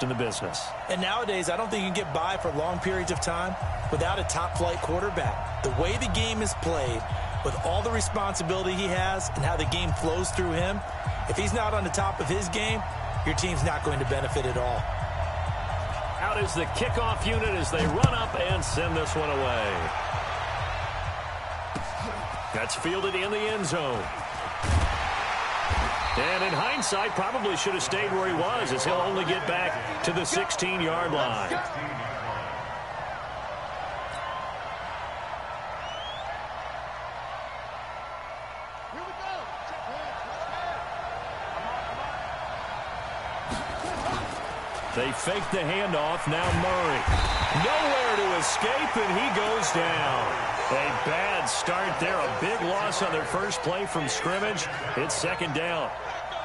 in the business. And nowadays, I don't think you can get by for long periods of time without a top-flight quarterback. The way the game is played, with all the responsibility he has and how the game flows through him, if he's not on the top of his game, your team's not going to benefit at all. Out is the kickoff unit as they run up and send this one away. That's fielded in the end zone. And in hindsight, probably should have stayed where he was, as he'll only get back to the 16-yard line. They fake the handoff. Now Murray. Nowhere to escape, and he goes down. A bad start there. A big loss on their first play from scrimmage. It's second down.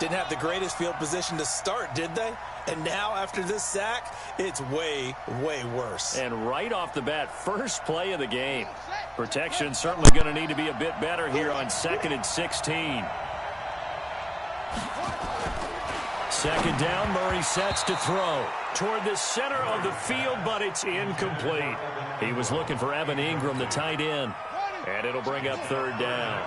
Didn't have the greatest field position to start, did they? And now, after this sack, it's way, way worse. And right off the bat, first play of the game. Protection certainly going to need to be a bit better here on 2nd and 16. Second down, Murray sets to throw toward the center of the field, but it's incomplete. He was looking for Evan Ingram, the tight end, and it'll bring up third down.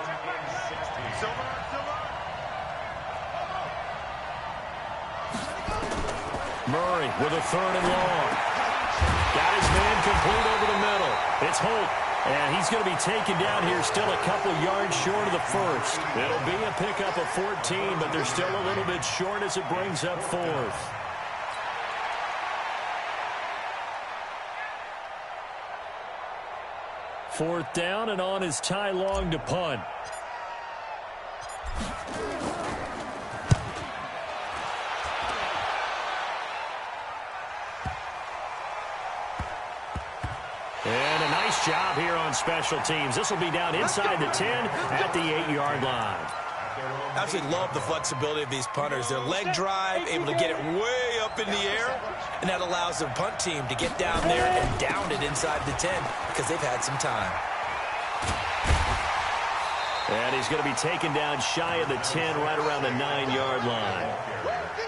Murray with a third and long. Got his man complete over the middle. It's Holt. And he's going to be taken down here, still a couple yards short of the first. It'll be a pickup of 14, but they're still a little bit short as it brings up fourth. Fourth down, and on is Ty Long to punt. And a nice job here on special teams. This will be down inside the 10 at the 8-yard line. I absolutely love the flexibility of these punters. Their leg drive, able to get it way up in the air, and that allows the punt team to get down there and down it inside the 10 because they've had some time. And he's going to be taken down shy of the 10, right around the 9-yard line.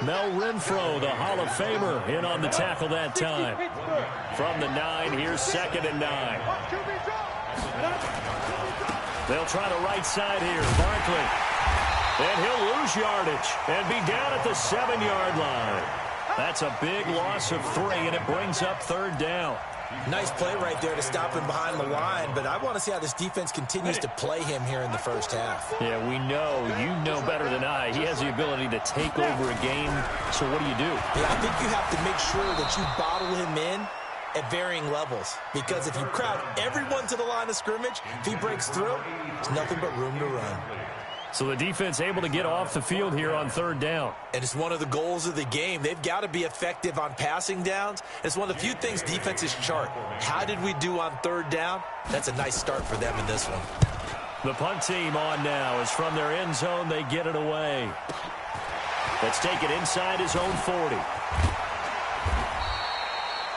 Mel Renfro, the Hall of Famer, in on the tackle that time. From the 9, here's 2nd and 9. They'll try the right side here. Barkley. And he'll lose yardage and be down at the 7-yard line. That's a big loss of 3, and it brings up third down. Nice play right there to stop him behind the line, but I want to see how this defense continues to play him here in the first half. Yeah, we know. You know better than I. He has the ability to take over a game, so what do you do? Yeah, I think you have to make sure that you bottle him in at varying levels, because if you crowd everyone to the line of scrimmage, if he breaks through, there's nothing but room to run. So the defense able to get off the field here on third down. And it's one of the goals of the game. They've got to be effective on passing downs. It's one of the few things defenses chart. How did we do on third down? That's a nice start for them in this one. The punt team on now is from their end zone. They get it away. Let's take it inside his own 40.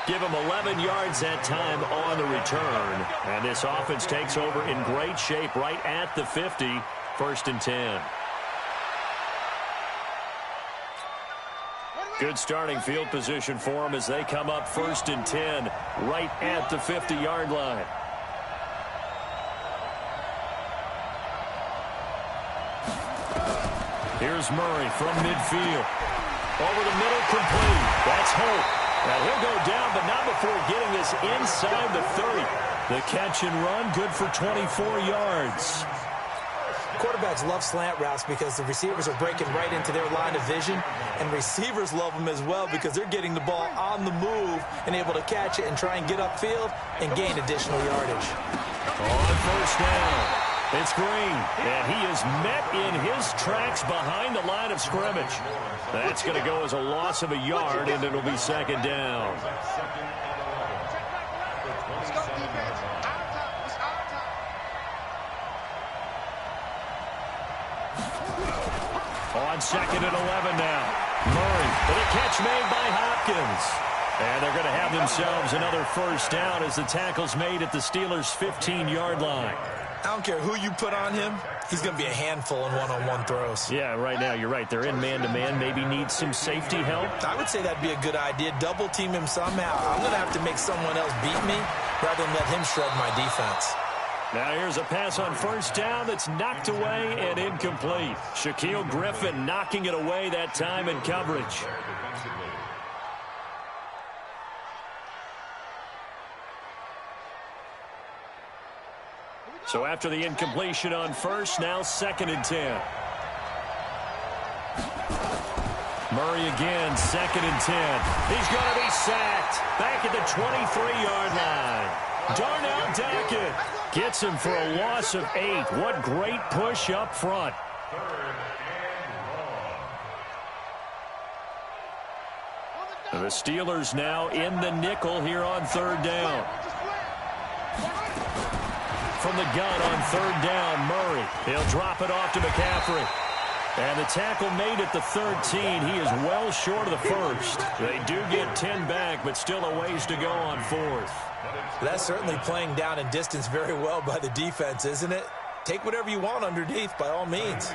Give him 11 yards that time on the return. And this offense takes over in great shape right at the 50. 1st and 10. Good starting field position for them as they come up 1st and 10 right at the 50-yard line. Here's Murray from midfield. Over the middle, complete. That's Holt. Now he'll go down, but not before getting this inside the 30. The catch and run, good for 24 yards. Quarterbacks love slant routes because the receivers are breaking right into their line of vision, and receivers love them as well because they're getting the ball on the move and able to catch it and try and get upfield and gain additional yardage. On first down, it's Green, and he is met in his tracks behind the line of scrimmage. That's going to go as a loss of a yard, and it'll be second down. On 2nd and 11 now. Murray with a catch made by Hopkins. And they're going to have themselves another first down as the tackle's made at the Steelers' 15-yard line. I don't care who you put on him, he's going to be a handful in one-on-one throws. Yeah, right now you're right. They're in man-to-man. Maybe need some safety help. I would say that'd be a good idea. Double team him somehow. I'm going to have to make someone else beat me rather than let him shred my defense. Now here's a pass on first down that's knocked away and incomplete. Shaquille Griffin knocking it away that time in coverage. So after the incompletion on first, now 2nd and 10. Murray again, 2nd and 10. He's going to be sacked. Back at the 23-yard line. Darnell Dackett gets him for a loss of 8. What great push up front. And the Steelers now in the nickel here on 3rd down. From the gun on 3rd down, Murray. He'll drop it off to McCaffrey. And the tackle made at the 13. He is well short of the first. They do get 10 back, but still a ways to go on 4th. That's certainly playing down in distance very well by the defense, isn't it? Take whatever you want underneath, by all means.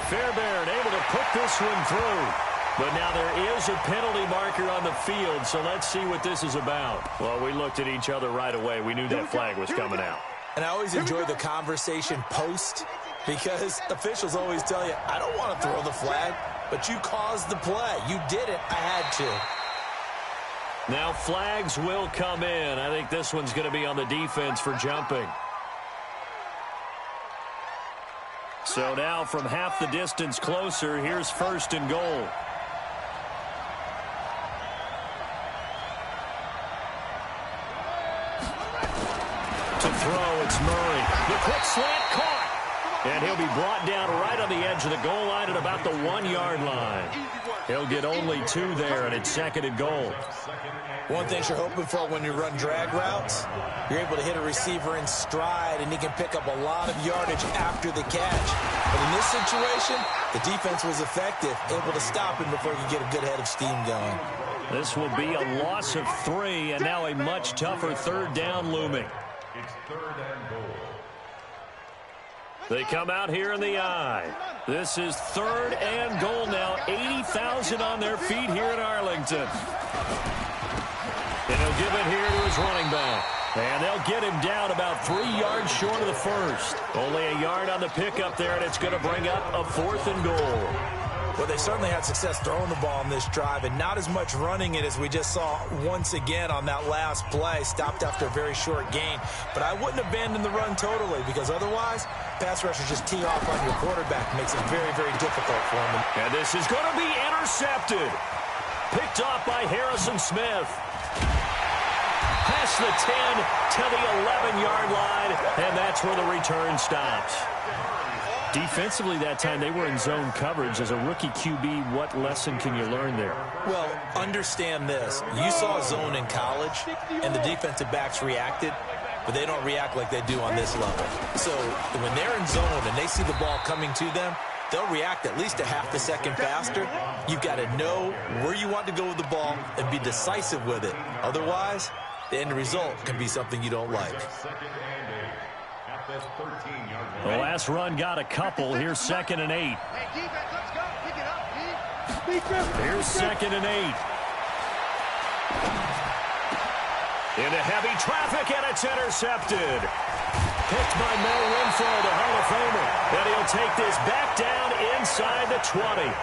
Fairbairn able to put this one through. But now there is a penalty marker on the field, so let's see what this is about. Well, we looked at each other right away. We knew that flag was coming out. And I always enjoy the conversation post because officials always tell you, I don't want to throw the flag, but you caused the play. You did it. I had to. Now flags will come in. I think this one's going to be on the defense for jumping. So now from half the distance closer, here's 1st and goal. To throw, it's Murray. The quick slant caught. And he'll be brought down right on the edge of the goal line at about the 1-yard line. He'll get only 2 there, and it's 2nd and goal. One thing you're hoping for when you run drag routes, you're able to hit a receiver in stride, and he can pick up a lot of yardage after the catch. But in this situation, the defense was effective, able to stop him before he could get a good head of steam going. This will be a loss of 3, and now a much tougher 3rd down looming. It's 3rd and goal. They come out here in the eye. This is 3rd and goal now. 80,000 on their feet here in Arlington. And he'll give it here to his running back. And they'll get him down about 3 yards short of the first. Only a yard on the pickup there, and it's going to bring up a 4th and goal. Well, they certainly had success throwing the ball on this drive and not as much running it as we just saw once again on that last play. Stopped after a very short gain. But I wouldn't abandon the run totally because otherwise, pass rushers just tee off on your quarterback. Makes it very, very difficult for him. And this is going to be intercepted. Picked off by Harrison Smith. Past the 10 to the 11-yard line, and that's where the return stops. Defensively that time, they were in zone coverage. As a rookie QB, what lesson can you learn there? Well, understand this. You saw zone in college, and the defensive backs reacted, but they don't react like they do on this level. So when they're in zone and they see the ball coming to them, they'll react at least a half a second faster. You've got to know where you want to go with the ball and be decisive with it. Otherwise, the end result can be something you don't like. The last run got a couple. Here's 2nd and 8. Here's 2nd and 8. Into heavy traffic, and it's intercepted. Picked by Mel Winfrey, the Hall of Famer. And he'll take this back down inside the 20.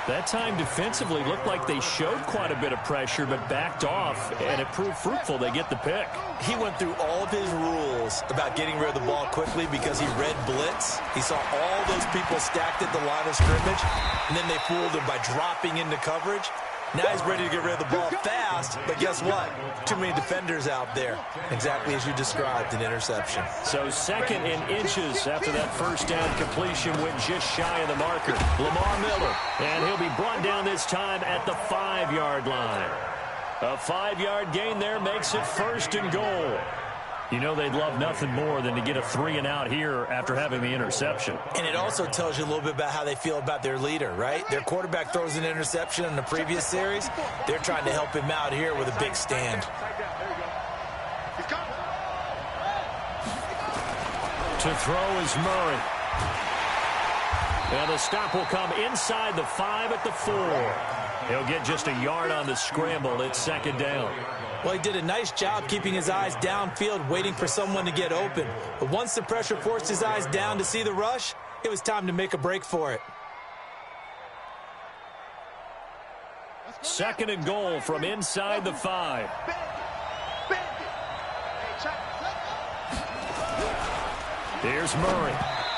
That time defensively looked like they showed quite a bit of pressure but backed off, and it proved fruitful. They get the pick. He went through all of his rules about getting rid of the ball quickly because he read blitz. He saw all those people stacked at the line of scrimmage, and then they fooled him by dropping into coverage. Now he's ready to get rid of the ball fast, but guess what? Too many defenders out there. Exactly as you described, an interception. So 2nd and inches after that first down completion went just shy of the marker. Lamar Miller, and he'll be brought down this time at the 5-yard line. A 5-yard gain there makes it 1st and goal. You know they'd love nothing more than to get a 3-and-out here after having the interception. And it also tells you a little bit about how they feel about their leader, right? Their quarterback throws an interception in the previous series. They're trying to help him out here with a big stand. To throw is Murray. And the stop will come inside the 5 at the 4. He'll get just a yard on the scramble. It's 2nd down. Well, he did a nice job keeping his eyes downfield, waiting for someone to get open. But once the pressure forced his eyes down to see the rush, it was time to make a break for it. 2nd and goal from inside the 5. Here's Murray.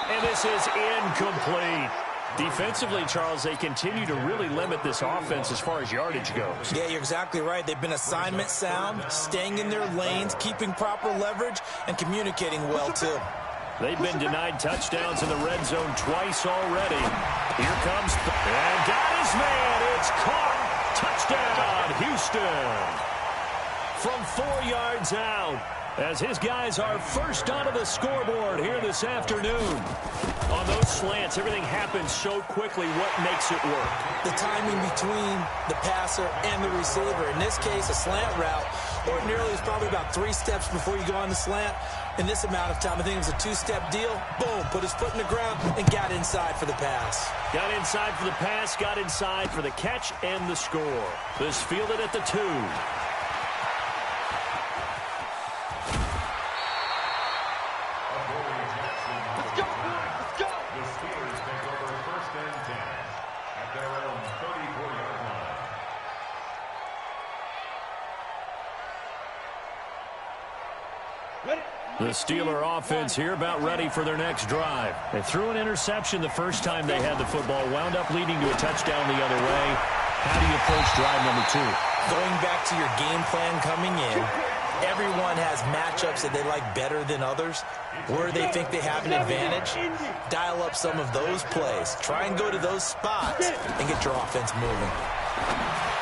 And this is incomplete. Defensively, Charles, they continue to really limit this offense as far as yardage goes. Yeah, you're exactly right. They've been assignment sound, staying in their lanes, keeping proper leverage, and communicating well, too. They've been denied touchdowns in the red zone twice already. Here comes, and got his man. It's caught. Touchdown, Houston. From 4 yards out, as his guys are first onto the scoreboard here this afternoon. On those slants, everything happens so quickly. What makes it work? The timing between the passer and the receiver. In this case, a slant route ordinarily is probably about 3 steps before you go on the slant. In this amount of time, I think it was a 2-step deal. Boom, put his foot in the ground and got inside for the pass. Got inside for the pass, got inside for the catch and the score. This fielded at the 2. The Steeler offense here about ready for their next drive. They threw an interception the first time they had the football, wound up leading to a touchdown the other way. How do you approach drive number 2? Going back to your game plan coming in, everyone has matchups that they like better than others. Where they think they have an advantage, dial up some of those plays. Try and go to those spots and get your offense moving.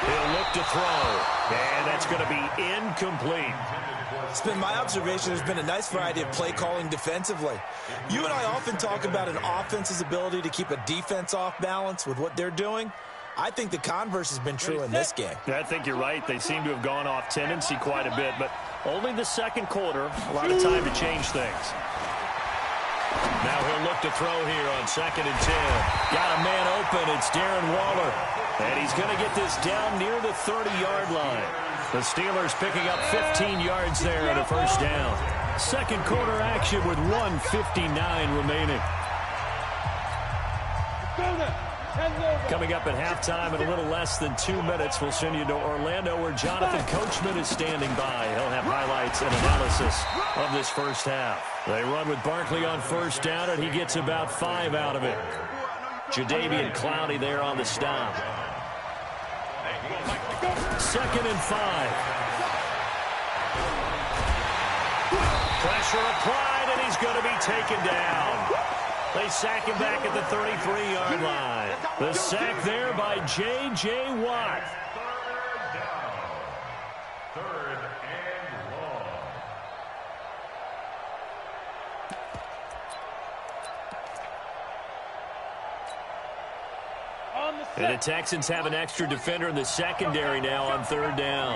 He'll look to throw, and that's going to be incomplete. It's been my observation there's been a nice variety of play calling defensively. You and I often talk about an offense's ability to keep a defense off balance with what they're doing. I think the converse has been true in this game. I think you're right. They seem to have gone off tendency quite a bit, but only the second quarter, a lot of time to change things. Now he'll look to throw here on 2nd and 10. Got a man open. It's Darren Waller. And he's going to get this down near the 30-yard line. The Steelers picking up 15 yards there and a first down. Second quarter action with 1:59 remaining. Coming up at halftime in a little less than 2 minutes, we'll send you to Orlando where Jonathan Coachman is standing by. He'll have highlights and analysis of this first half. They run with Barkley on first down, and he gets about 5 out of it. Jadeveon Clowney there on the stop. 2nd and 5. Pressure applied, and he's going to be taken down. They sack him back at the 33-yard line. The sack there by J.J. Watt. Third and long. And the Texans have an extra defender in the secondary now on 3rd down.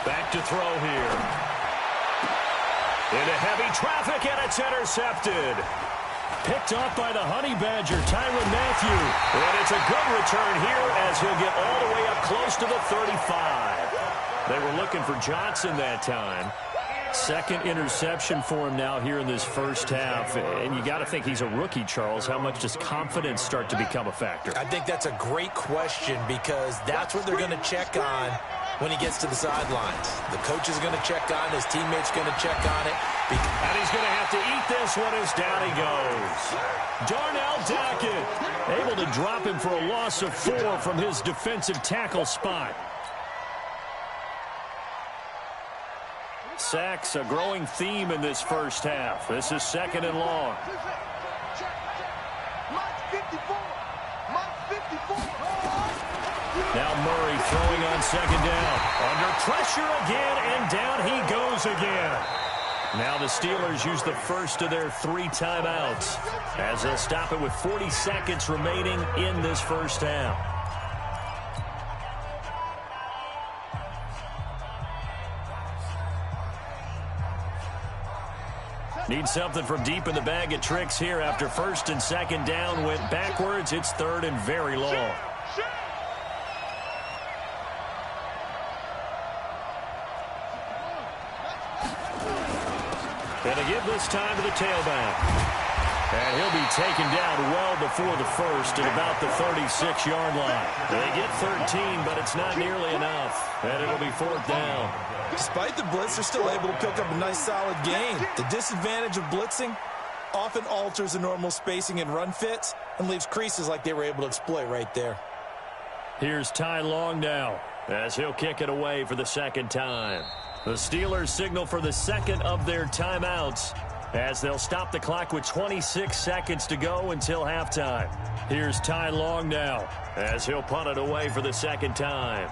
Back to throw here. Into heavy traffic, and it's intercepted. Picked off by the Honey Badger, Tyrann Mathieu. And it's a good return here as he'll get all the way up close to the 35. They were looking for Johnson that time. Second interception for him now here in this first half. And you got to think he's a rookie, Charles. How much does confidence start to become a factor? I think that's a great question because that's what they're going to check on when he gets to the sidelines. The coach is going to check on it. His teammates going to check on it. And he's going to have to eat this one as down he goes. Darnell Dockett able to drop him for a loss of 4 from his defensive tackle spot. Sacks, a growing theme in this first half. This is 2nd and long. Now Murray throwing on second down. Under pressure again, and down he goes again. Now the Steelers use the first of their 3 timeouts as they'll stop it with 40 seconds remaining in this first half. Need something from deep in the bag of tricks here after first and second down went backwards. It's third and very long. And to give this time to the tailback. And he'll be taken down well before the first at about the 36-yard line. They get 13, but it's not nearly enough. And it'll be fourth down. Despite the blitz, they're still able to pick up a nice solid gain. The disadvantage of blitzing often alters the normal spacing and run fits and leaves creases like they were able to exploit right there. Here's Ty Long now as he'll kick it away for the second time. The Steelers signal for the second of their timeouts as they'll stop the clock with 26 seconds to go until halftime. Here's Ty Long now as he'll punt it away for the second time.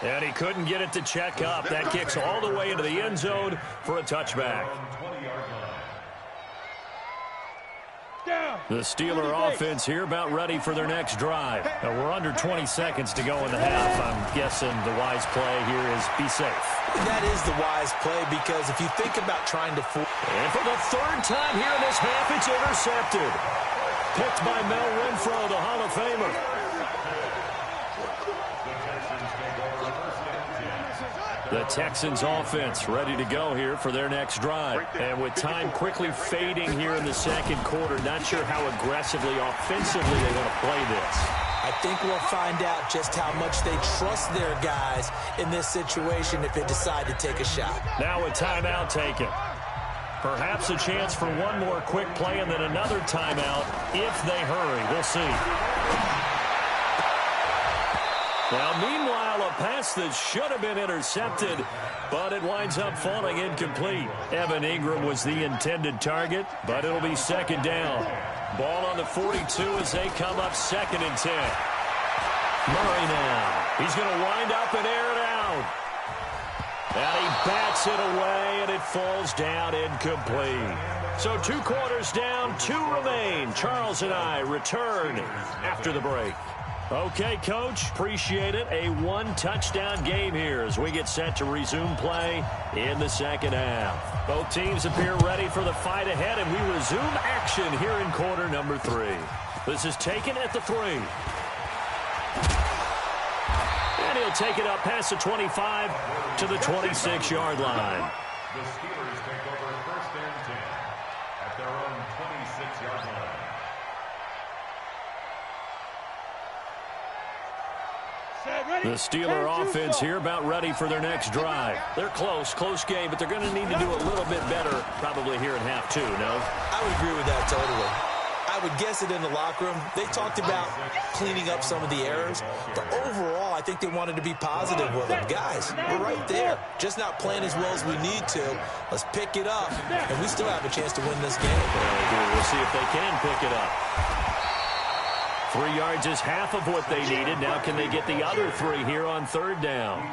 And he couldn't get it to check up. That kicks all the way into the end zone for a touchback. The Steeler offense here about ready for their next drive. Now we're under 20 seconds to go in the half. I'm guessing the wise play here is be safe. That is the wise play because if you think about trying to... And for the third time here in this half, it's intercepted. Picked by Mel Renfro, the Hall of Famer. The Texans offense ready to go here for their next drive. And with time quickly fading here in the second quarter, not sure how aggressively, offensively they want to play this. I think we'll find out just how much they trust their guys in this situation if they decide to take a shot. Now a timeout taken. Perhaps a chance for one more quick play and then another timeout if they hurry. We'll see. Now, meanwhile, a pass that should have been intercepted, but it winds up falling incomplete. Evan Ingram was the intended target, but it'll be second down. Ball on the 42 as they come up second and 10. Murray now. He's going to wind up and air it out. And he bats it away, and it falls down incomplete. So 2 quarters down, 2 remain. Charles and I return after the break. Okay, Coach, appreciate it. A 1-touchdown game here as we get set to resume play in the second half. Both teams appear ready for the fight ahead, and we resume action here in quarter number 3. This is taken at the 3. And he'll take it up past the 25 to the 26-yard line. The Steelers take over first and 10 at their own 26-yard line. The Steeler offense here about ready for their next drive. They're close game, but they're going to need to do a little bit better probably here in half 2, no? I would agree with that totally. I would guess it in the locker room. They talked about cleaning up some of the errors, but overall, I think they wanted to be positive with them. Guys, we're right there. Just not playing as well as we need to. Let's pick it up, and we still have a chance to win this game. We'll see if they can pick it up. 3 yards is half of what they needed. Now can they get the other 3 here on third down?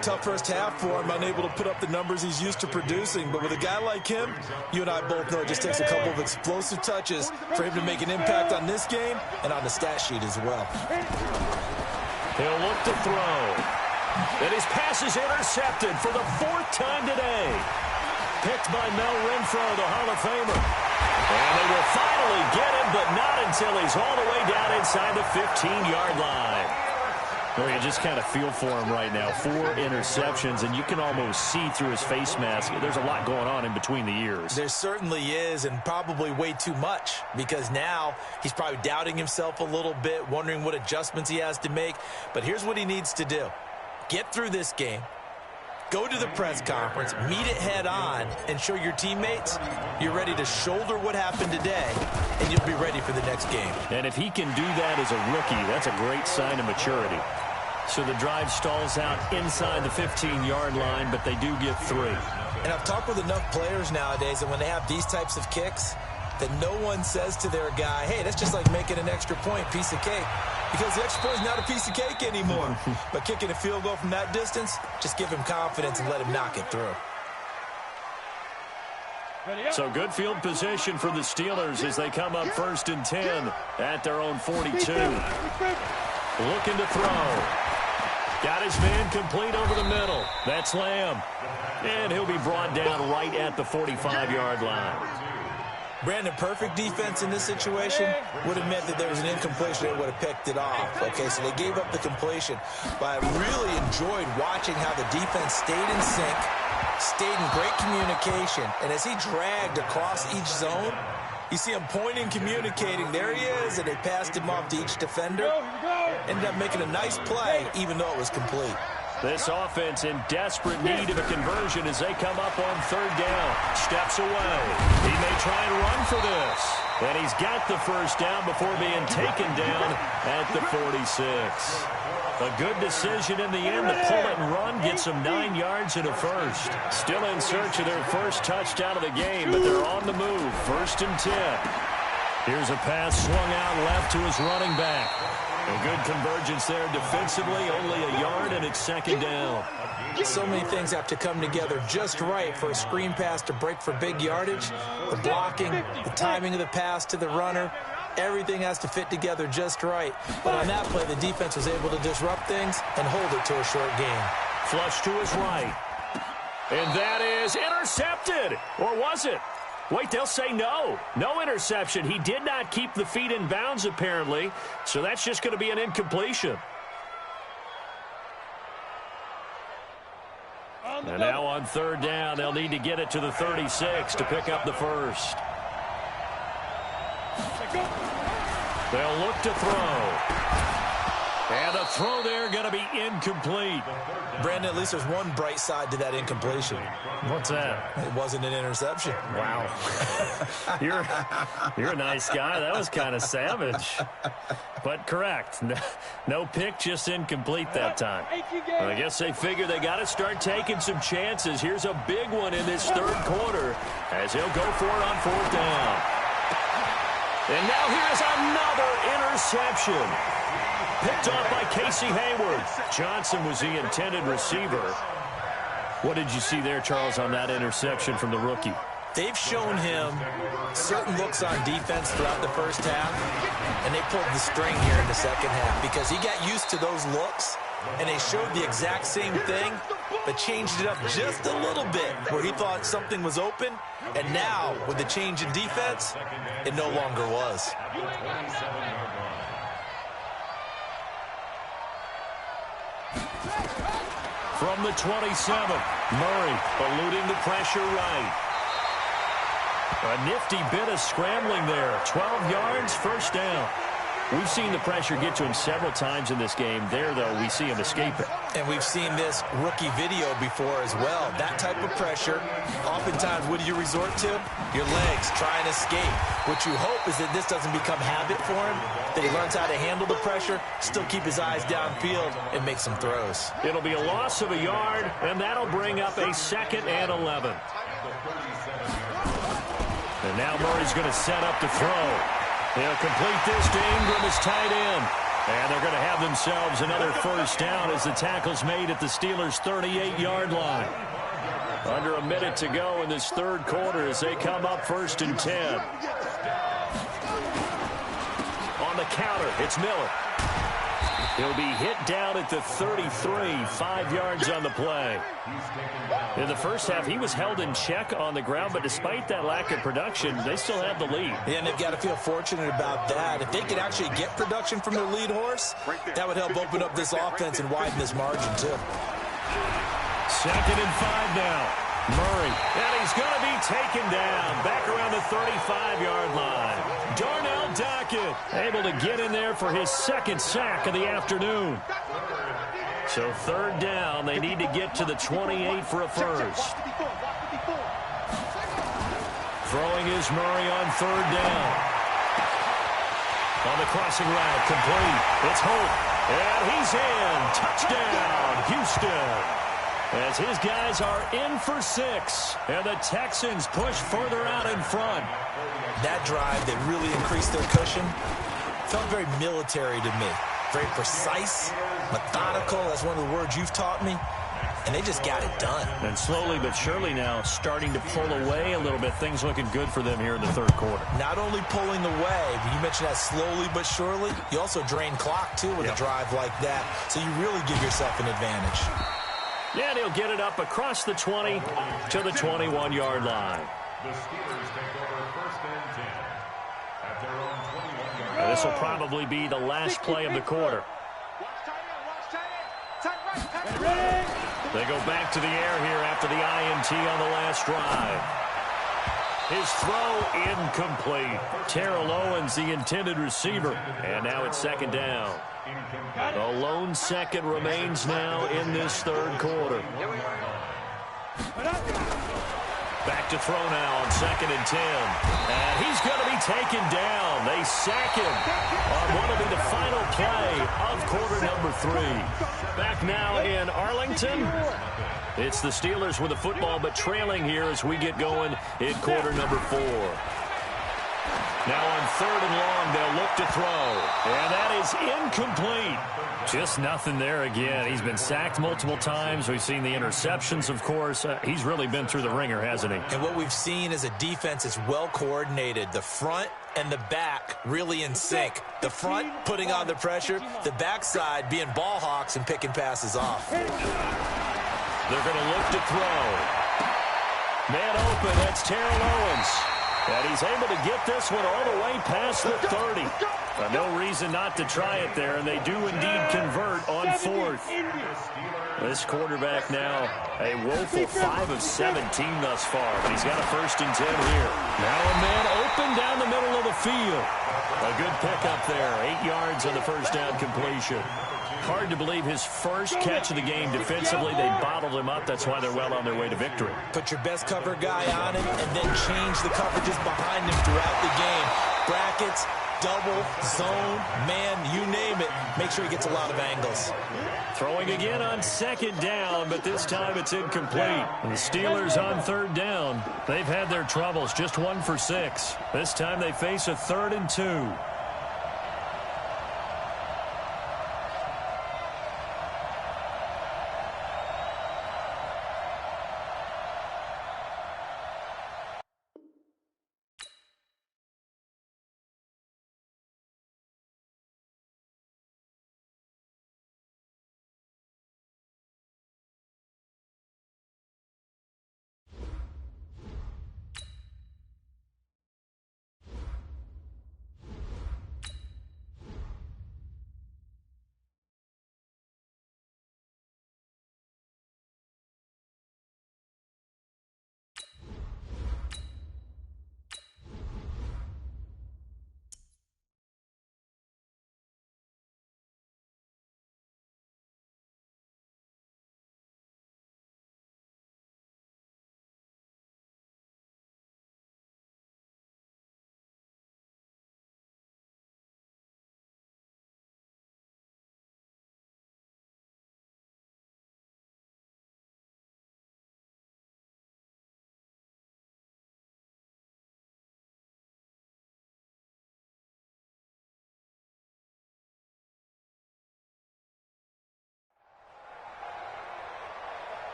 Tough first half for him, unable to put up the numbers he's used to producing. But with a guy like him, you and I both know it just takes a couple of explosive touches for him to make an impact on this game and on the stat sheet as well. He'll look to throw. And his pass is intercepted for the 4th time today. Picked by Mel Renfro, the Hall of Famer. And they will finally get him, but not until he's all the way down inside the 15-yard line. Well, you just kind of feel for him right now. 4 interceptions, and you can almost see through his face mask. There's a lot going on in between the ears. There certainly is, and probably way too much, because now he's probably doubting himself a little bit, wondering what adjustments he has to make. But here's what he needs to do. Get through this game. Go to the press conference, meet it head on, and show your teammates you're ready to shoulder what happened today, and you'll be ready for the next game. And if he can do that as a rookie, that's a great sign of maturity. So the drive stalls out inside the 15-yard line, but they do get 3. And I've talked with enough players nowadays, and when they have these types of kicks, that no one says to their guy, hey, that's just like making an extra point, piece of cake. Because the extra point is not a piece of cake anymore. But kicking a field goal from that distance, just give him confidence and let him knock it through. So good field position for the Steelers as they come up 1st and 10 at their own 42. Looking to throw. Got his man complete over the middle. That's Lamb. And he'll be brought down right at the 45-yard line. Brandon, perfect defense in this situation would have meant that there was an incompletion. They would have picked it off. Okay, so they gave up the completion. But I really enjoyed watching how the defense stayed in sync, stayed in great communication. And as he dragged across each zone, you see him pointing, communicating. There he is, and they passed him off to each defender. Ended up making a nice play, even though it was complete. This offense in desperate need of a conversion as they come up on 3rd down. Steps away. He may try and run for this. And he's got the 1st down before being taken down at the 46. A good decision in the end to pull it and run, gets them 9 yards and a 1st. Still in search of their first touchdown of the game, but they're on the move. 1st and 10. Here's a pass swung out left to his running back. A good convergence there defensively, only a yard, and it's 2nd down. So many things have to come together just right for a screen pass to break for big yardage. The blocking, the timing of the pass to the runner, everything has to fit together just right. But on that play, the defense was able to disrupt things and hold it to a short gain. Flush to his right. And that is intercepted. Or was it? Wait, they'll say no. No interception. He did not keep the feet in bounds, apparently. So that's just going to be an incompletion. And now on 3rd down, they'll need to get it to the 36 to pick up the 1st. They'll look to throw. And the throw there going to be incomplete. Brandon, at least there's one bright side to that incompletion. What's that? It wasn't an interception. Wow. You're a nice guy. That was kind of savage. But correct. No pick, just incomplete that time. Well, I guess they figure they got to start taking some chances. Here's a big one in this 3rd quarter as he'll go for it on 4th down. And now here's another interception. Picked off by Casey Hayward. Johnson was the intended receiver. What did you see there, Charles, on that interception from the rookie? They've shown him certain looks on defense throughout the 1st half, and they pulled the string here in the 2nd half because he got used to those looks, and they showed the exact same thing, but changed it up just a little bit where he thought something was open, and now, with the change in defense, it no longer was. From the 27, Murray eluding the pressure right. A nifty bit of scrambling there. 12 yards, 1st down. We've seen the pressure get to him several times in this game. There, though, we see him escape it. And we've seen this rookie video before as well. That type of pressure, oftentimes, what do you resort to? Your legs, try and escape. What you hope is that this doesn't become habit for him, that he learns how to handle the pressure, still keep his eyes downfield, and make some throws. It'll be a loss of a yard, and that'll bring up a 2nd and 11. And now Murray's going to set up to throw. They'll complete this to Ingram as tight end. And they're going to have themselves another 1st down as the tackle's made at the Steelers' 38-yard line. Under a minute to go in this 3rd quarter as they come up 1st and 10. On the counter, it's Miller. He'll be hit down at the 33, 5 yards on the play. In the 1st half, he was held in check on the ground, but despite that lack of production, they still have the lead. Yeah, and they've got to feel fortunate about that. If they could actually get production from their lead horse, that would help open up this offense and widen this margin, too. 2nd and 5 now. Murray, and he's going to be taken down back around the 35-yard line. Darnell Dockett able to get in there for his 2nd sack of the afternoon. So 3rd down, they need to get to the 28 for a 1st. Throwing is Murray on 3rd down. On the crossing route, complete. It's Holt, and he's in. Touchdown, Houston. as his guys are in for 6. And the Texans push further out in front. That drive that really increased their cushion felt very military to me. Very precise, methodical. That's one of the words you've taught me. And they just got it done. And slowly but surely now starting to pull away a little bit. Things looking good for them here in the third quarter. Not only pulling away, but you mentioned that slowly but surely. You also drain clock, too, with a drive like that. So you really give yourself an advantage. Yeah, and he'll get it up across the 20 to the 21-yard line. The Steelers take over first and 10 at their own 21-yard line. This will probably be the last play of the quarter. They go back to the air here after the INT on the last drive. His throw incomplete. Terrell Owens, the intended receiver. And now it's second down. The lone second remains now in this third quarter. Back to throw now on second and 10. And he's going to be taken down. They sack him on what will be the final play of quarter number 3. Back now in Arlington. It's the Steelers with the football, but trailing here as we get going in quarter number 4. Now on third and long, they'll look to throw. And that is incomplete. Just nothing there again. He's been sacked multiple times. We've seen the interceptions, of course. He's really been through the ringer, hasn't he? And what we've seen is a defense that's well coordinated. The front and the back really in sync. The front putting on the pressure. The backside being ball hawks and picking passes off. They're going to look to throw. Man open. That's Terrell Owens. And he's able to get this one all the way past the 30. No reason not to try it there, and they do indeed convert on fourth. This quarterback now a woeful 5 of 17 thus far, but he's got a first and 10 here. Now a man open down the middle of the field. A good pickup there, 8 yards on the first down completion. Hard to believe his first catch of the game defensively. They bottled him up. That's why they're well on their way to victory. Put your best cover guy on him and then change the coverages behind him throughout the game. Brackets, double, zone, man, you name it. Make sure he gets a lot of angles. Throwing again on second down, but this time it's incomplete. And the Steelers on third down. They've had their troubles, just 1 for 6. This time they face a 3rd and 2.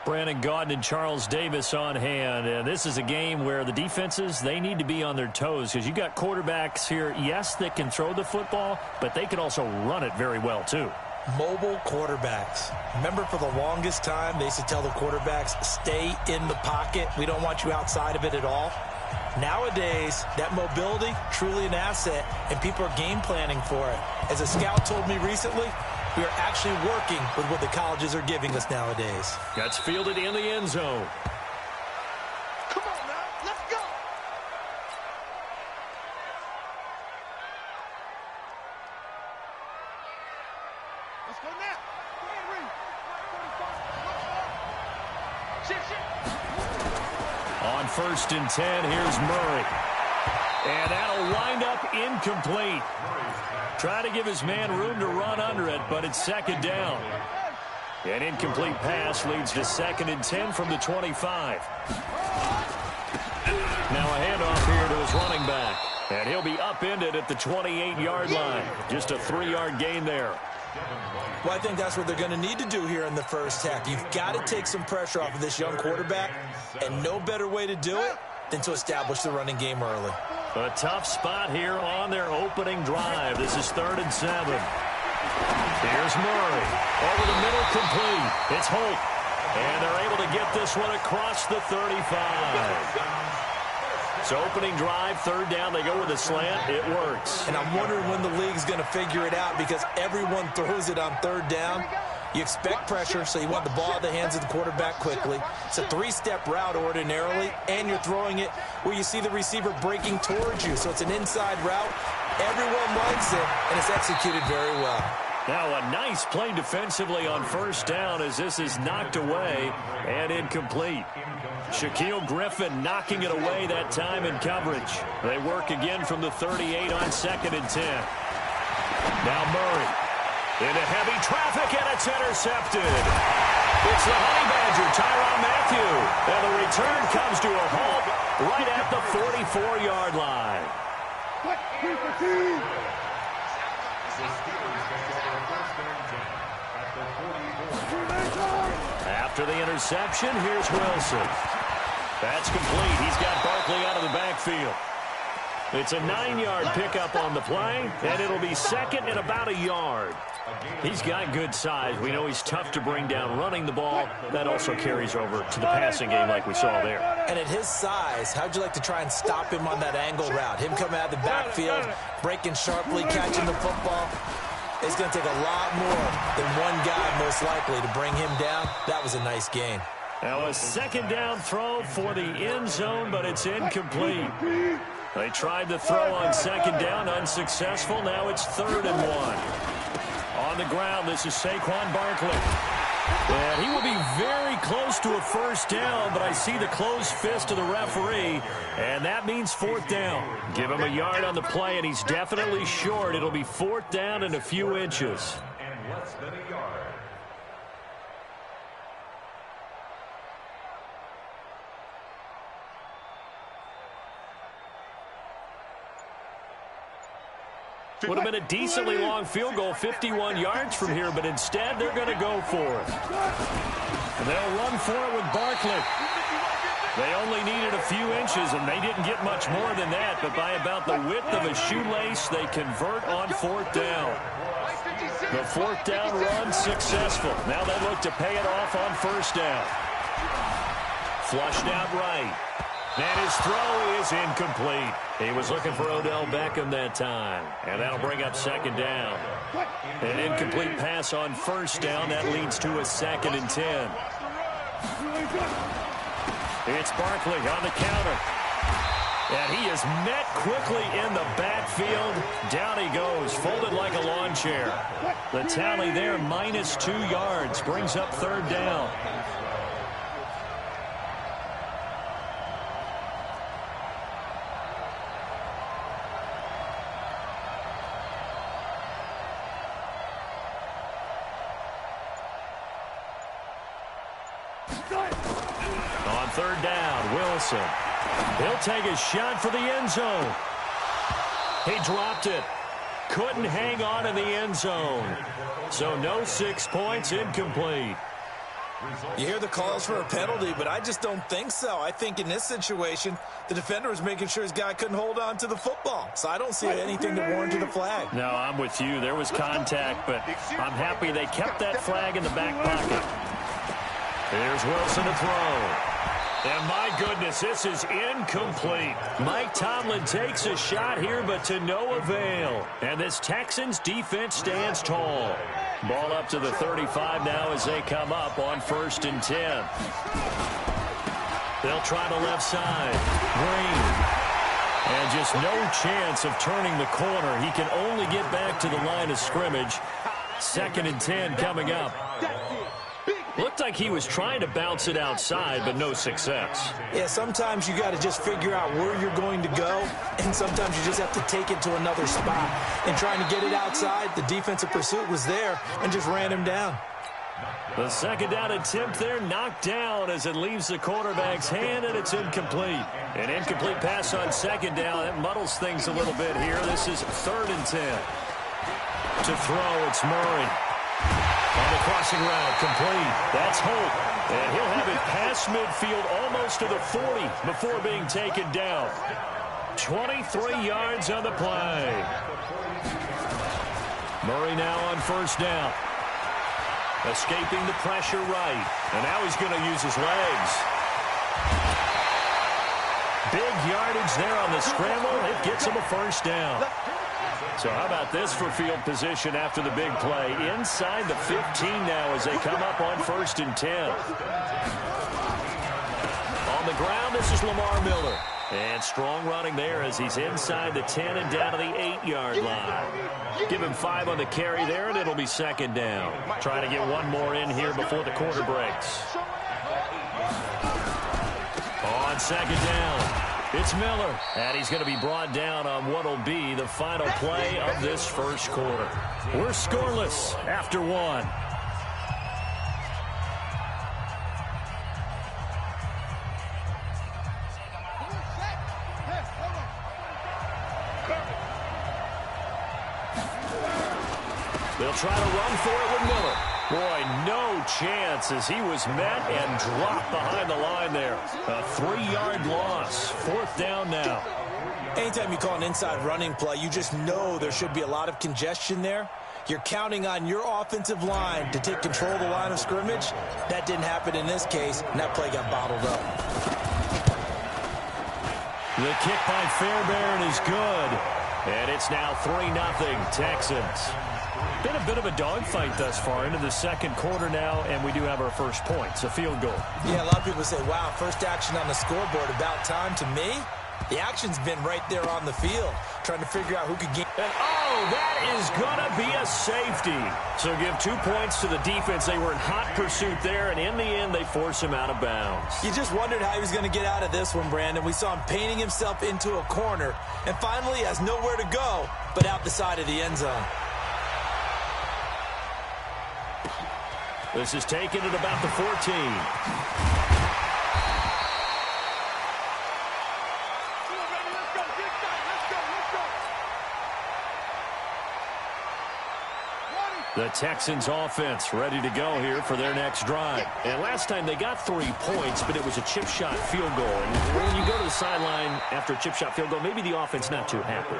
Brandon Gaudin and Charles Davis on hand. And this is a game where the defenses, they need to be on their toes because you got quarterbacks here, yes, that can throw the football, but they can also run it very well, too. Mobile quarterbacks. Remember, for the longest time, they used to tell the quarterbacks, stay in the pocket. We don't want you outside of it at all. Nowadays, that mobility, truly an asset, and people are game planning for it. As a scout told me recently, we are actually working with what the colleges are giving us nowadays. That's fielded in the end zone. Come on now, let's go. Let's go now. On first and 10, here's Murray. And that'll wind up incomplete. Try to give his man room to run under it, but it's second down. An incomplete pass leads to 2nd and 10 from the 25. Now a handoff here to his running back. And he'll be upended at the 28-yard line. Just a 3-yard gain there. Well, I think that's what they're going to need to do here in the first half. You've got to take some pressure off of this young quarterback, and no better way to do it than to establish the running game early. A tough spot here on their opening drive. This is 3rd and 7. Here's Murray. Over the middle, complete. It's Holt. And they're able to get this one across the 35. So opening drive, 3rd down, they go with a slant. It works. And I'm wondering when the league's going to figure it out because everyone throws it on 3rd down. You expect pressure, so you want the ball out of the hands of the quarterback quickly. It's a 3-step route ordinarily, and you're throwing it where you see the receiver breaking towards you. So it's an inside route. Everyone likes it, and it's executed very well. Now a nice play defensively on 1st down as this is knocked away and incomplete. Shaquille Griffin knocking it away that time in coverage. They work again from the 38 on 2nd and 10. Now Murray into heavy traffic, and it's intercepted. It's the Honey Badger, Tyrann Mathieu. And the return comes to a halt right at the 44-yard line. After the interception, here's Wilson. That's complete. He's got Barkley out of the backfield. It's a 9-yard pickup on the play, and it'll be 2nd and about a yard. He's got good size. We know he's tough to bring down running the ball. That also carries over to the passing game like we saw there. And at his size, how'd you like to try and stop him on that angle route? Him coming out of the backfield, breaking sharply, catching the football. It's going to take a lot more than one guy most likely to bring him down. That was a nice gain. Now a 2nd down throw for the end zone, but it's incomplete. They tried the throw on 2nd down, unsuccessful. Now it's 3rd and 1. On the ground, this is Saquon Barkley. And he will be very close to a 1st down, but I see the closed fist of the referee, and that means 4th down. Give him a yard on the play, and he's definitely short. It'll be 4th down and a few inches. And less than a yard. Would have been a decently long field goal, 51 yards from here, but instead they're going to go for it. And they'll run for it with Barkley. They only needed a few inches, and they didn't get much more than that, but by about the width of a shoelace, they convert on 4th down. The 4th down run successful. Now they look to pay it off on 1st down. Flushed out right. And his throw is incomplete. He was looking for Odell Beckham that time. And that'll bring up 2nd down. An incomplete pass on 1st down. That leads to a 2nd and 10. It's Barkley on the counter. And he is met quickly in the backfield. Down he goes, folded like a lawn chair. The tally there, minus 2 yards, brings up 3rd down. On 3rd down, Wilson. He'll take a shot for the end zone. He dropped it. Couldn't hang on in the end zone. So no 6 points, incomplete. You hear the calls for a penalty, but I just don't think so. I think in this situation, the defender was making sure his guy couldn't hold on to the football. So I don't see anything to warrant a flag. No, I'm with you. There was contact, but I'm happy they kept that flag in the back pocket. Here's Wilson to throw. And my goodness, this is incomplete. Mike Tomlin takes a shot here, but to no avail. And this Texans defense stands tall. Ball up to the 35 now as they come up on 1st and 10. They'll try the left side. Green. And just no chance of turning the corner. He can only get back to the line of scrimmage. 2nd and 10 coming up. Looked like he was trying to bounce it outside, but no success. Yeah, sometimes you got to just figure out where you're going to go, and sometimes you just have to take it to another spot. And trying to get it outside, the defensive pursuit was there and just ran him down. The second down attempt there knocked down as it leaves the quarterback's hand, and it's incomplete. An incomplete pass on second down. That muddles things a little bit here. This is 3rd and 10. To throw, it's Murray. On the crossing route, complete. That's Holt. And he'll have it past midfield almost to the 40 before being taken down. 23 yards on the play. Murray now on 1st down. Escaping the pressure right. And now he's going to use his legs. Big yardage there on the scramble. It gets him a 1st down. So how about this for field position after the big play? Inside the 15 now as they come up on 1st and 10. On the ground, this is Lamar Miller. And strong running there as he's inside the 10 and down to the 8-yard line. Give him 5 on the carry there, and it'll be 2nd down. Trying to get one more in here before the quarter breaks. On 2nd down, it's Miller. And he's going to be brought down on what will be the final play of this 1st quarter. We're scoreless after 1. They'll try to run for it with Miller. Boy, no chance as he was met and dropped behind the line there. A 3-yard loss. 4th down now. Anytime you call an inside running play, you just know there should be a lot of congestion there. You're counting on your offensive line to take control of the line of scrimmage. That didn't happen in this case, and that play got bottled up. The kick by Fairbairn is good. And it's now 3-0 Texans. Been a bit of a dogfight thus far into the 2nd quarter now, and we do have our first points, a field goal. Yeah, a lot of people say, wow, first action on the scoreboard, about time. To me, the action's been right there on the field, trying to figure out who could get. And oh, that is going to be a safety. So give 2 points to the defense. They were in hot pursuit there, and in the end, they force him out of bounds. You just wondered how he was going to get out of this one, Brandon. We saw him painting himself into a corner, and finally has nowhere to go but out the side of the end zone. This is taken at about the 14. The Texans offense ready to go here for their next drive. And last time they got 3 points, but it was a chip shot field goal. And when you go to the sideline after a chip shot field goal, maybe the offense not too happy.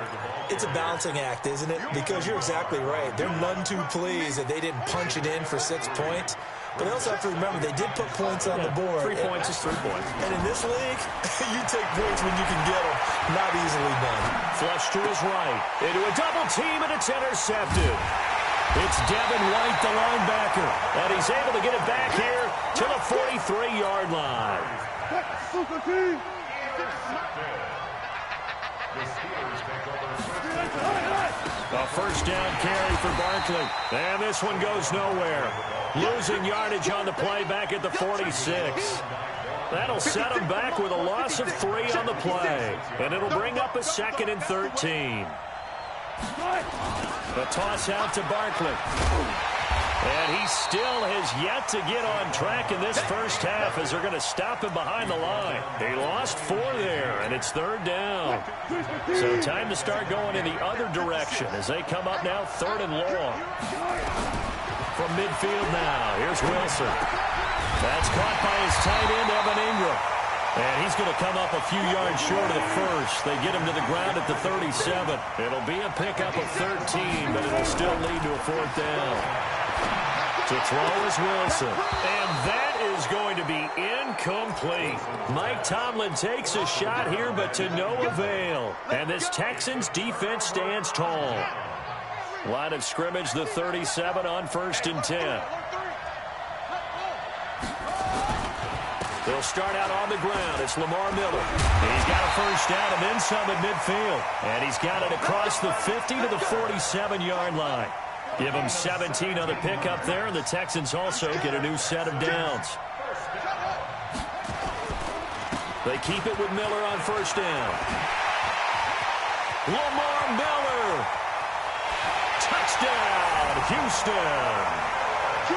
It's a balancing act, isn't it? Because you're exactly right. They're none too pleased that they didn't punch it in for 6 points. But they also have to remember they did put points on the board. 3 points is 3 points. And in this league, you take points when you can get them. Not easily done. Flush to his right. Into a double team, and it's intercepted. It's Devin White, the linebacker, and he's able to get it back here to the 43-yard line. A 1st down carry for Barkley, and this one goes nowhere. Losing yardage on the play back at the 46. That'll set him back with a loss of 3 on the play, and it'll bring up a 2nd and 13. The toss out to Barkley. And he still has yet to get on track in this first half as they're going to stop him behind the line. They lost 4 there, and it's 3rd down. So time to start going in the other direction as they come up now 3rd and long. From midfield now, here's Wilson. That's caught by his tight end, Evan Ingram. And he's going to come up a few yards short of the first. They get him to the ground at the 37. It'll be a pickup of 13, but it'll still lead to a 4th down. To throw is Wilson. And that is going to be incomplete. Mike Tomlin takes a shot here, but to no avail. And this Texans defense stands tall. Line of scrimmage, the 37 on 1st and 10. They'll start out on the ground. It's Lamar Miller. He's got a 1st down and then some at midfield. And he's got it across the 50 to the 47-yard line. Give him 17 on the pickup there, and the Texans also get a new set of downs. They keep it with Miller on 1st down. Lamar Miller. Touchdown, Houston.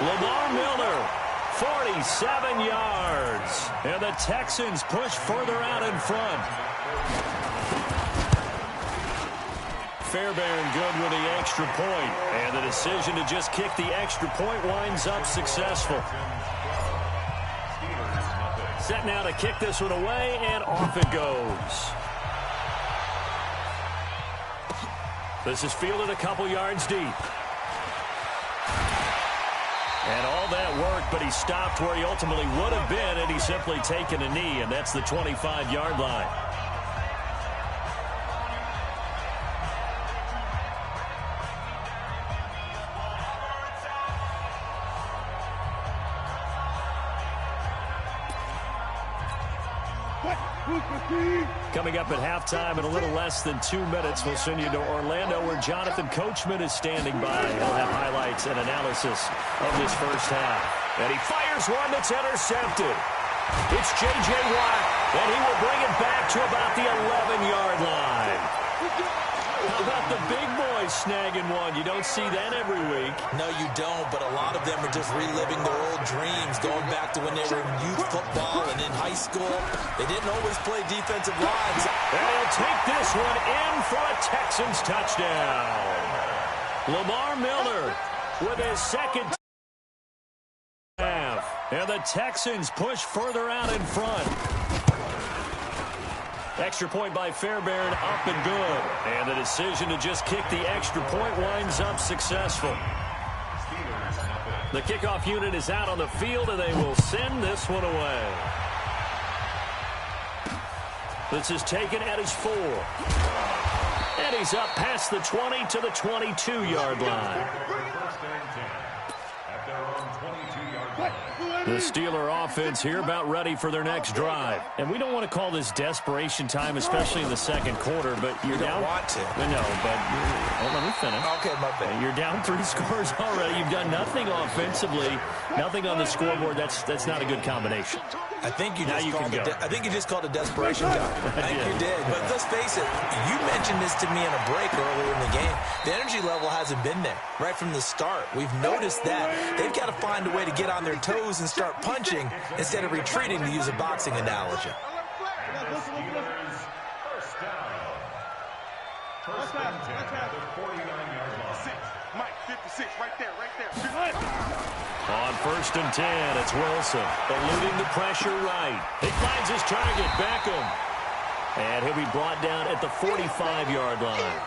Lamar Miller, 47 yards. And the Texans push further out in front. Fairbairn good with the extra point. And the decision to just kick the extra point winds up successful. Set now to kick this one away, and off it goes. This is fielded a couple yards deep. And all that work, but he stopped where he ultimately would have been, and he's simply taken a knee, and that's the 25-yard line. Coming up at halftime in a little less than 2 minutes, we'll send you to Orlando where Jonathan Coachman is standing by. He'll have highlights and analysis of this first half. And he fires one that's intercepted. It's J.J. Watt, and he will bring it back to about the 11-yard line. How about the big boys snagging one? You don't see that every week. No, you don't, but a lot of them are just reliving their old dreams, going back to when they were in youth football and in high school. They didn't always play defensive lines. They'll take this one in for a Texans touchdown. Lamar Miller with his second half. And the Texans push further out in front. Extra point by Fairbairn, up and good. And the decision to just kick the extra point winds up successful. The kickoff unit is out on the field, and they will send this one away. This is taken at his 4. And he's up past the 20 to the 22-yard line. The Steeler offense here about ready for their next drive. And we don't want to call this desperation time, especially in the second quarter, but you're down. You don't want to. No, but let me finish. Okay, my bad. You're down 3 scores already. You've done nothing offensively, nothing on the scoreboard. That's not a good combination. I think you just called a desperation time. I think you did. But let's face it, you mentioned this to me in a break earlier in the game. The energy level hasn't been there right from the start. We've noticed that. They've got to find a way to get on their toes and start punching instead of retreating, to use a boxing analogy. On 1st and 10, it's Wilson, eluding the pressure right. He finds his target, Beckham. And he'll be brought down at the 45-yard line.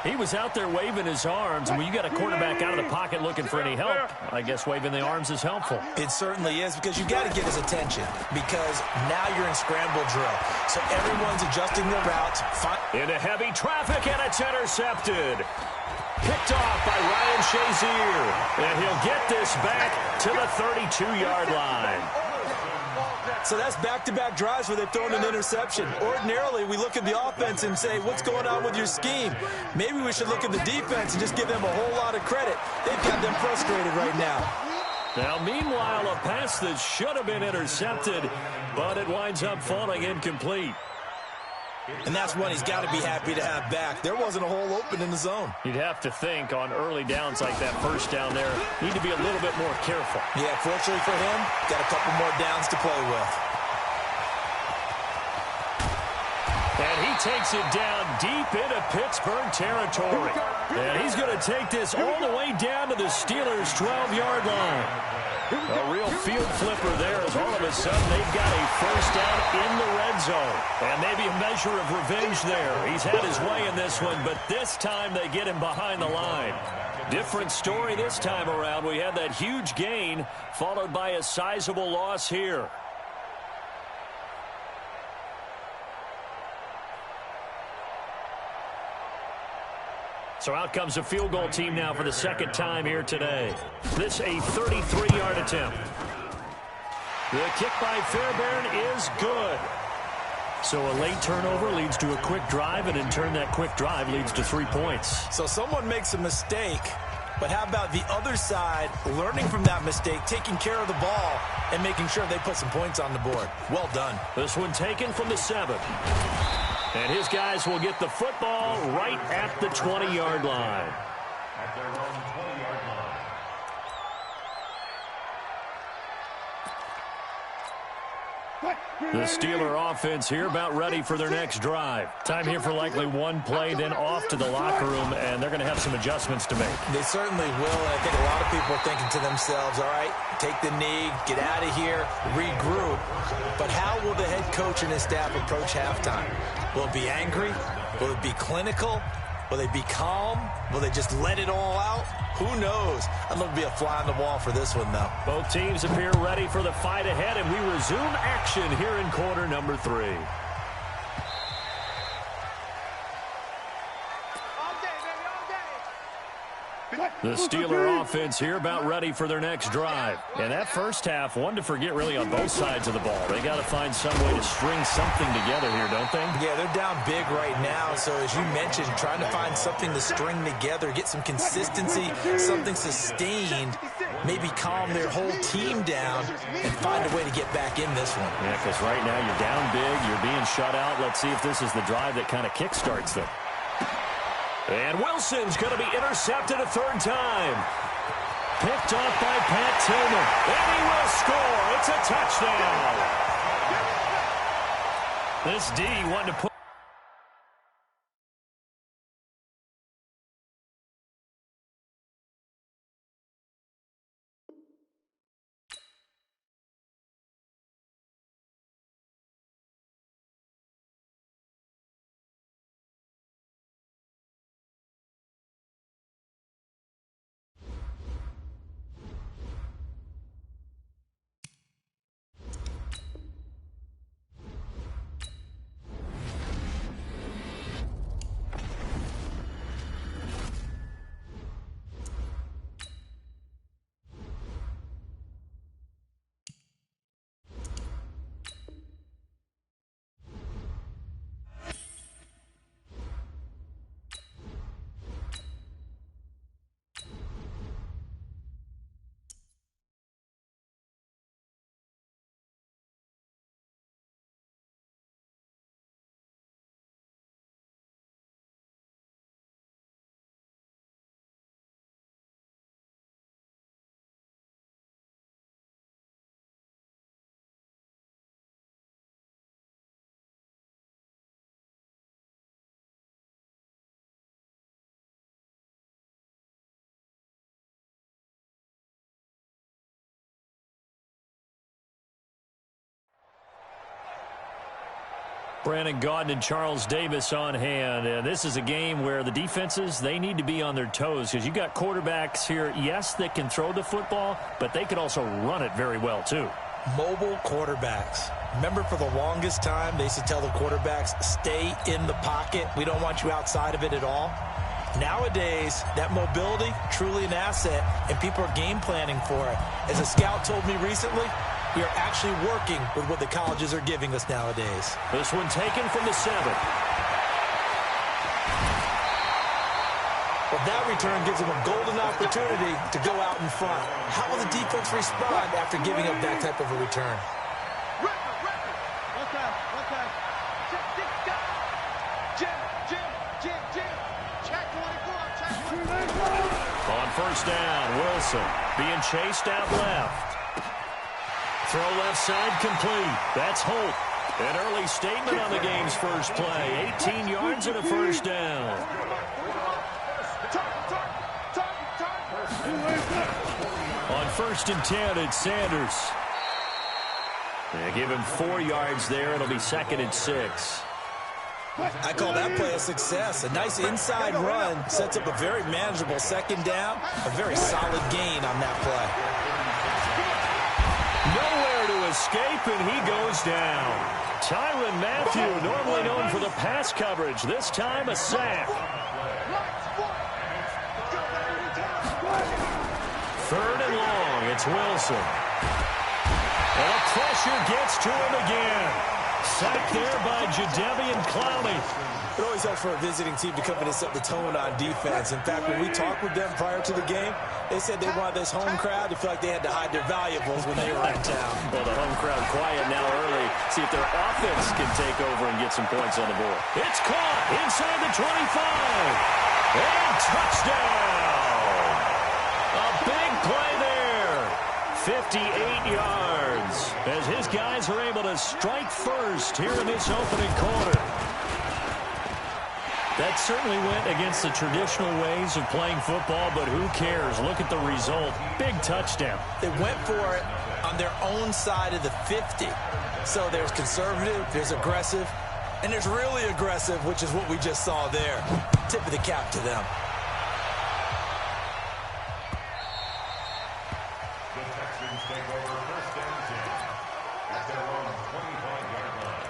He was out there waving his arms, and when you got a quarterback out of the pocket looking for any help, I guess waving the arms is helpful. It certainly is, because you've got to get his attention, because now you're in scramble drill. So everyone's adjusting their routes. Into heavy traffic, and it's intercepted. Picked off by Ryan Shazier, and he'll get this back to the 32-yard line. So that's back-to-back drives where they've thrown an interception. Ordinarily, we look at the offense and say, what's going on with your scheme? Maybe we should look at the defense and just give them a whole lot of credit. They've got them frustrated right now. Now, meanwhile, a pass that should have been intercepted, but it winds up falling incomplete. And that's one he's got to be happy to have back. There wasn't a hole open in the zone. You'd have to think on early downs like that first down there, need to be a little bit more careful. Yeah, fortunately for him, got a couple more downs to play with. And he takes it down deep into Pittsburgh territory. And he's going to take this all the way down to the Steelers' 12-yard line. A real field flipper there, as all of a sudden they've got a first down in the red zone. And maybe a measure of revenge there. He's had his way in this one, but this time they get him behind the line. Different story this time around. We had that huge gain followed by a sizable loss here. So out comes a field goal team now for the second time here today. This a 33-yard attempt. The kick by Fairbairn is good. So a late turnover leads to a quick drive, and in turn that quick drive leads to 3 points. So someone makes a mistake, but how about the other side learning from that mistake, taking care of the ball, and making sure they put some points on the board? Well done. This one taken from the 7. And his guys will get the football right at the 20-yard line. At their own 20-yard line. The Steeler offense here about ready for their next drive. Time here for likely one play, then off to the locker room, and they're going to have some adjustments to make. They certainly will, and I think a lot of people are thinking to themselves, all right, take the knee, get out of here, regroup. But how will the head coach and his staff approach halftime? Will it be angry? Will it be clinical? Will they be calm? Will they just let it all out? Who knows? I'd love to be a fly on the wall for this one, though. Both teams appear ready for the fight ahead, and we resume action here in quarter number 3. The Steeler offense here about ready for their next drive. And that first half, one to forget really on both sides of the ball. They got to find some way to string something together here, don't they? Yeah, they're down big right now. So as you mentioned, trying to find something to string together, get some consistency, something sustained, maybe calm their whole team down and find a way to get back in this one. Yeah, because right now you're down big, you're being shut out. Let's see if this is the drive that kind of kickstarts them. And Wilson's going to be intercepted a third time. Picked off by Pat Tillman. And he will score. It's a touchdown. This D wanted to put... Brandon Gaudin and Charles Davis on hand. And this is a game where the defenses, they need to be on their toes because you got quarterbacks here, yes, that can throw the football, but they can also run it very well, too. Mobile quarterbacks. Remember, for the longest time, they used to tell the quarterbacks, stay in the pocket. We don't want you outside of it at all. Nowadays, that mobility, truly an asset, and people are game planning for it. As a scout told me recently, we are actually working with what the colleges are giving us nowadays. This one taken from the 7. Well, that return gives them a golden opportunity to go out in front. How will the defense respond after giving up that type of a return? On first down, Wilson being chased out left. Throw left side complete. That's Holt. An early statement on the game's first play. 18 yards and a first down. On first and 10, it's Sanders. They give him 4 yards there. It'll be 2nd and 6. I call that play a success. A nice inside run sets up a very manageable second down. A very solid gain on that play. Nowhere to escape, and he goes down. Tyrann Mathieu, normally known for the pass coverage, this time a sack. 3rd and long, it's Wilson. And the pressure gets to him again. Sacked there by Jadeveon Clowney. It always helps for a visiting team to come in and set the tone on defense. In fact, when we talked with them prior to the game, they said they wanted this home crowd to feel like they had to hide their valuables when they were in town. Well, the home crowd quiet now early. See if their offense can take over and get some points on the board. It's caught inside the 25. And touchdown. A big play there. 58 yards as his guys are able to strike first here in this opening quarter. That certainly went against the traditional ways of playing football, but who cares? Look at the result. Big touchdown. They went for it on their own side of the 50. So there's conservative, there's aggressive, and there's really aggressive, which is what we just saw there. Tip of the cap to them. The Texans take over first and 10 at their own 25-yard line.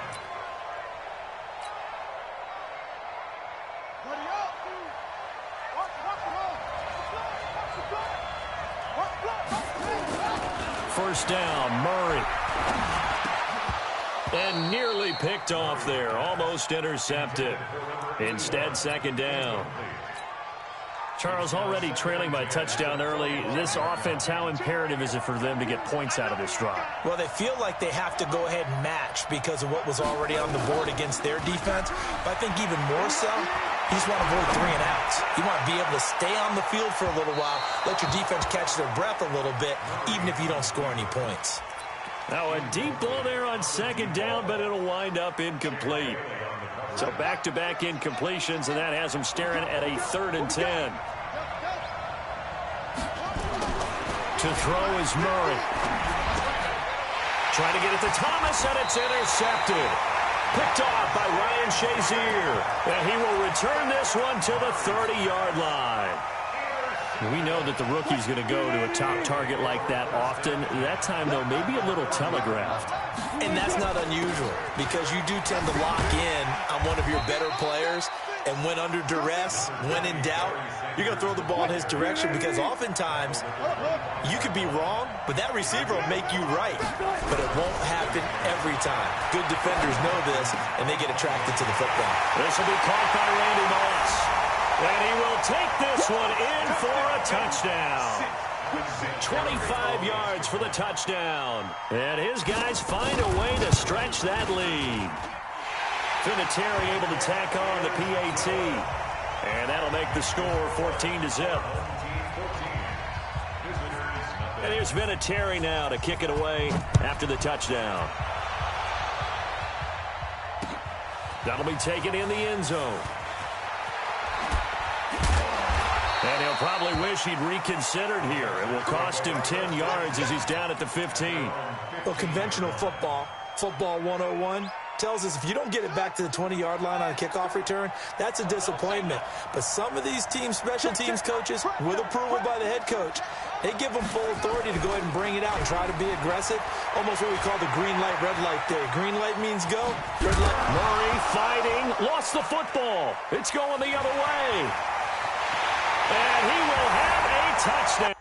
Ready up. First down, Murray. And nearly picked off there. Almost intercepted. Instead, second down. Charles, already trailing by touchdown early. This offense, how imperative is it for them to get points out of this drive? Well, they feel like they have to go ahead and match because of what was already on the board against their defense. But I think even more so, you just want to avoid 3 and outs. You want to be able to stay on the field for a little while, let your defense catch their breath a little bit, even if you don't score any points. Now a deep ball there on second down, but it'll wind up incomplete. So back-to-back incompletions, and that has them staring at a 3rd and 10. To throw is Murray. Trying to get it to Thomas, and it's intercepted. Picked off by Ryan Shazier. And he will return this one to the 30-yard line. We know that the rookie's going to go to a top target like that often. That time, though, maybe a little telegraphed. And that's not unusual because you do tend to lock in on one of your better players. And when under duress, when in doubt, you're going to throw the ball in his direction because oftentimes you could be wrong, but that receiver will make you right. But it won't happen every time. Good defenders know this, and they get attracted to the football. This will be caught by Randy Moss. And he will take this one in for a touchdown. 25 yards for the touchdown. And his guys find a way to stretch that lead. Vinatieri able to tack on the PAT. And that'll make the score 14-0. And here's Vinatieri now to kick it away after the touchdown. That'll be taken in the end zone. And he'll probably wish he'd reconsidered here. It will cost him 10 yards as he's down at the 15. Well, conventional football 101, tells us if you don't get it back to the 20-yard line on a kickoff return, that's a disappointment. But some of these teams, special teams coaches, with approval by the head coach, they give them full authority to go ahead and bring it out and try to be aggressive. Almost what we call the green light, red light theory. Green light means go. Red light. Murray fighting. Lost the football. It's going the other way. And he will have a touchdown.